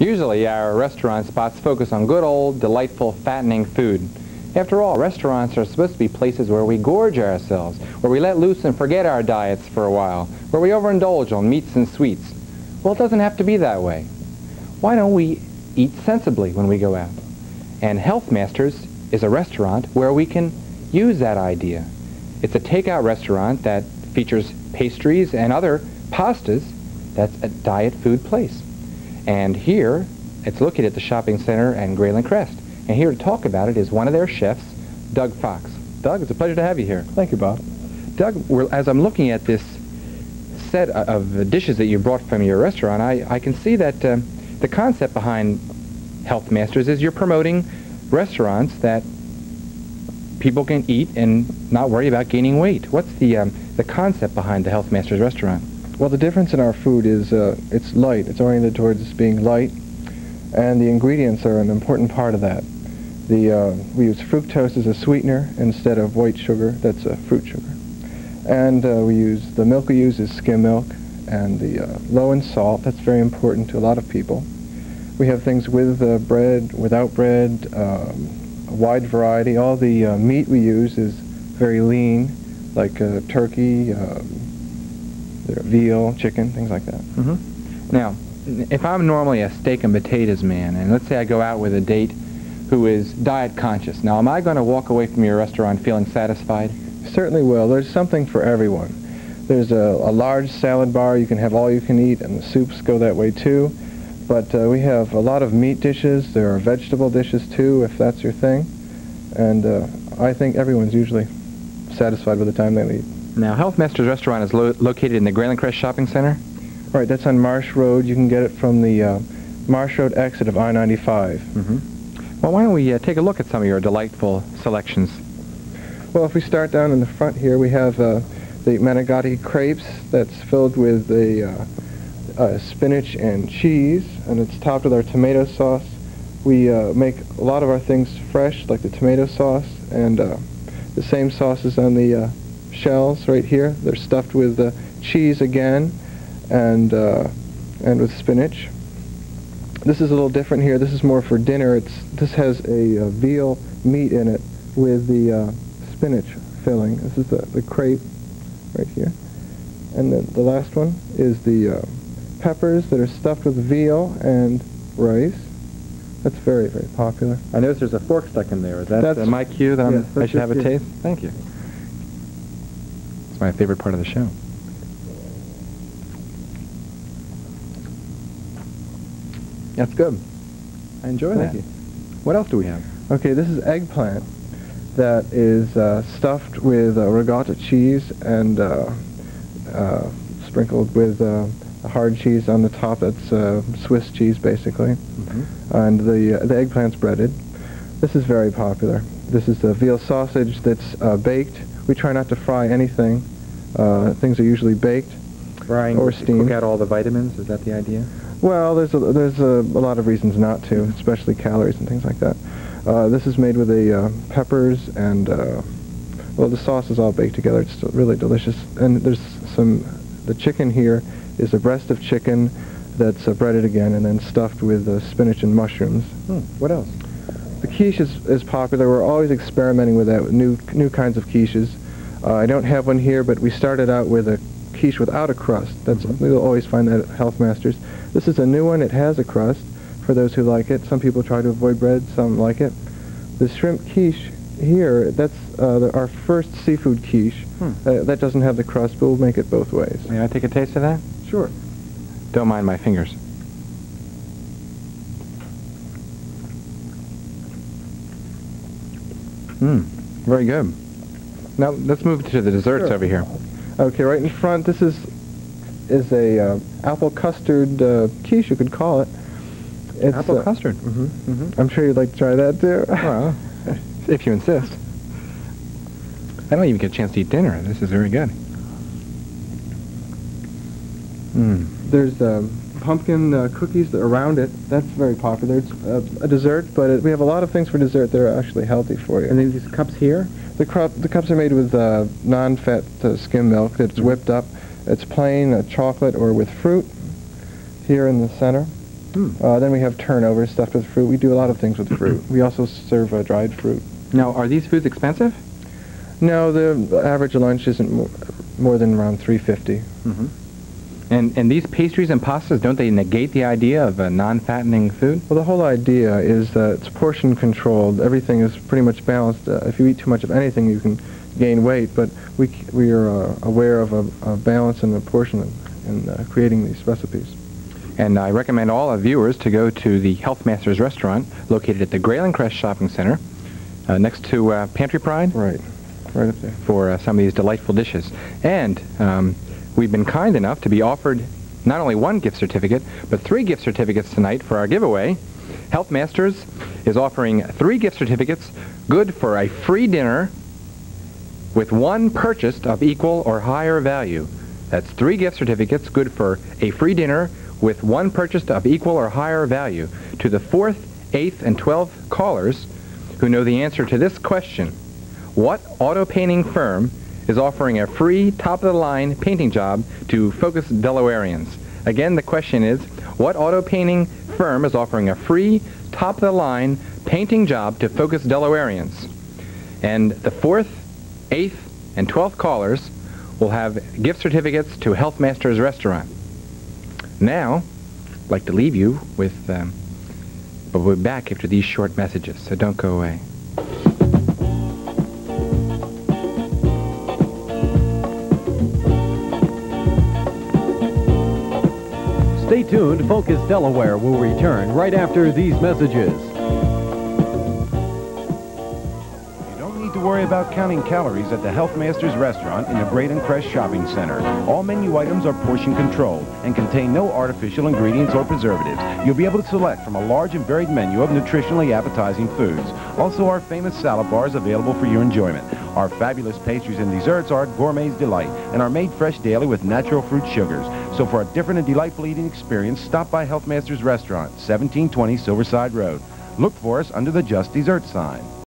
Usually our restaurant spots focus on good old, delightful, fattening food. After all, restaurants are supposed to be places where we gorge ourselves, where we let loose and forget our diets for a while, where we overindulge on meats and sweets. Well, it doesn't have to be that way. Why don't we eat sensibly when we go out? And Healthmasters is a restaurant where we can use that idea. It's a takeout restaurant that features pastries and other pastas. That's a diet food place. And here, it's located at the shopping center and Grayling Crest. And here to talk about it is one of their chefs, Doug Fox. Doug, it's a pleasure to have you here. Thank you, Bob. Doug, as I'm looking at this set of dishes that you brought from your restaurant, I can see that the concept behind Healthmasters is you're promoting restaurants that people can eat and not worry about gaining weight. What's the concept behind the Healthmasters restaurant? Well, the difference in our food is it's light. It's oriented towards being light, and the ingredients are an important part of that. We use fructose as a sweetener instead of white sugar. That's fruit sugar. And the milk we use is skim milk, and the low in salt. That's very important to a lot of people. We have things with bread, without bread, a wide variety. All the meat we use is very lean, like turkey, veal, chicken, things like that. Mm-hmm. Now, if I'm normally a steak and potatoes man, and let's say I go out with a date who is diet conscious, now am I going to walk away from your restaurant feeling satisfied? Certainly will. There's something for everyone. There's a large salad bar. You can have all you can eat, and the soups go that way too. But we have a lot of meat dishes. There are vegetable dishes too, if that's your thing. And I think everyone's usually satisfied by the time they leave. Now, Healthmasters restaurant is located in the Grayling Crest Shopping Center? Right, that's on Marsh Road. You can get it from the Marsh Road exit of I-95. Mm-hmm. Well, why don't we take a look at some of your delightful selections? Well, if we start down in the front here, we have the manicotti crepes that's filled with the spinach and cheese, and it's topped with our tomato sauce. We make a lot of our things fresh, like the tomato sauce, and the same sauce is on the shells right here. They're stuffed with cheese again, and with spinach. This is a little different here. This is more for dinner. This has a veal meat in it with the spinach filling. This is the crepe right here. And then the last one is the peppers that are stuffed with veal and rice. That's very, very popular. I notice there's a fork stuck in there. Is that my cue that yes, I should have a taste? Thank you. It's my favorite part of the show. That's good. I enjoy that. Thank you. What else do we have? Okay, this is eggplant that is stuffed with ricotta cheese and sprinkled with hard cheese on the top. That's Swiss cheese, basically. Mm-hmm. And the eggplant's breaded. This is very popular. This is the veal sausage that's baked. We try not to fry anything. Things are usually baked Frying or steamed. Cook out all the vitamins? Is that the idea? Well, there's a lot of reasons not to, especially calories and things like that. This is made with the peppers and, well, the sauce is all baked together. It's really delicious. And there's the chicken here is a breast of chicken that's breaded again and then stuffed with spinach and mushrooms. What else? The quiche is popular. We're always experimenting with that, with new kinds of quiches. I don't have one here, but we started out with a quiche without a crust. We'll always find that at Healthmasters. This is a new one. It has a crust for those who like it. Some people try to avoid bread. Some like it. The shrimp quiche here, that's our first seafood quiche. That doesn't have the crust, but we'll make it both ways. May I take a taste of that? Sure. Don't mind my fingers. Very good. Now let's move to the desserts over here. Okay, right in front, this is a apple custard quiche, you could call it. It's, apple custard? I'm sure you'd like to try that too. Well, if you insist. I don't even get a chance to eat dinner. This is very good. There's pumpkin cookies that are around it. That's very popular. It's a dessert, but we have a lot of things for dessert that are actually healthy for you. And then these cups here? The cups are made with non-fat skim milk that's whipped up. It's plain chocolate or with fruit here in the center. Then we have turnovers stuffed with fruit. We do a lot of things with fruit. We also serve dried fruit. Now, are these foods expensive? No, the average lunch isn't more than around $3.50. And these pastries and pastas, don't they negate the idea of a non-fattening food? Well, the whole idea is that it's portion controlled. Everything is pretty much balanced. If you eat too much of anything, you can gain weight, but we are aware of a balance and a portion in creating these recipes. And I recommend all our viewers to go to the Healthmasters restaurant located at the Grayling Crest Shopping Center next to Pantry Pride. Right up there. For some of these delightful dishes. And we've been kind enough to be offered not only one gift certificate, but 3 gift certificates tonight for our giveaway. Healthmasters is offering 3 gift certificates good for a free dinner with 1 purchased of equal or higher value. That's 3 gift certificates good for a free dinner with 1 purchased of equal or higher value to the 4th, 8th, and 12th callers who know the answer to this question. What auto painting firm is offering a free top-of-the-line painting job to focused Delawareans? Again, the question is, what auto painting firm is offering a free top-of-the-line painting job to focused Delawareans? And the 4th, 8th, and 12th callers will have gift certificates to Healthmasters Restaurant. Now, I'd like to leave you with, but we'll be back after these short messages, so don't go away. Stay tuned. Focus Delaware will return right after these messages. You don't need to worry about counting calories at the Healthmasters restaurant in the Grayling Crest Shopping Center. All menu items are portion controlled and contain no artificial ingredients or preservatives. You'll be able to select from a large and varied menu of nutritionally appetizing foods. Also, our famous salad bars available for your enjoyment. Our fabulous pastries and desserts are Gourmet's Delight and are made fresh daily with natural fruit sugars. So for a different and delightful eating experience, stop by Healthmasters Restaurant, 1720 Silverside Road. Look for us under the Just Dessert sign.